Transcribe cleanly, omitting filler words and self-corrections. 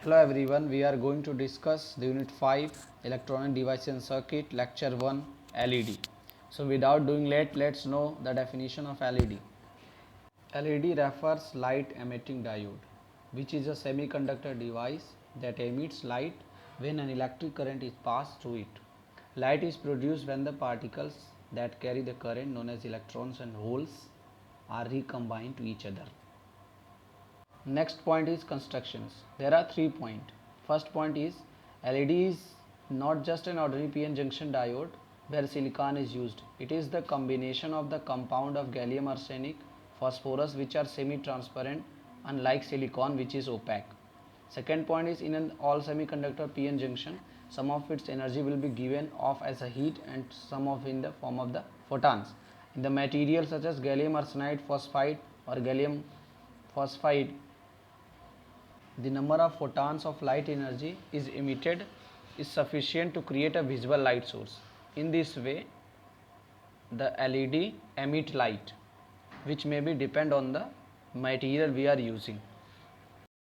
Hello everyone, we are going to discuss the unit 5 electronic devices and circuit lecture 1 LED. So without doing late, let's know the definition of LED. LED refers light emitting diode, which is a semiconductor device that emits light when an electric current is passed through it. Light is produced when the particles that carry the current, known as electrons and holes, are recombined to each other. Next point is constructions. There are 3 points. First point is LED is not just an ordinary PN junction diode where silicon is used. It is the combination of the compound of gallium arsenic, phosphorus, which are semi-transparent, unlike silicon, which is opaque. Second point is in an all semiconductor PN junction, some of its energy will be given off as a heat and some of in the form of the photons. In the material such as gallium arsenide phosphide or gallium phosphide, the number of photons of light energy is emitted is sufficient to create a visible light source. In this way, the LED emit light, which may be depend on the material we are using.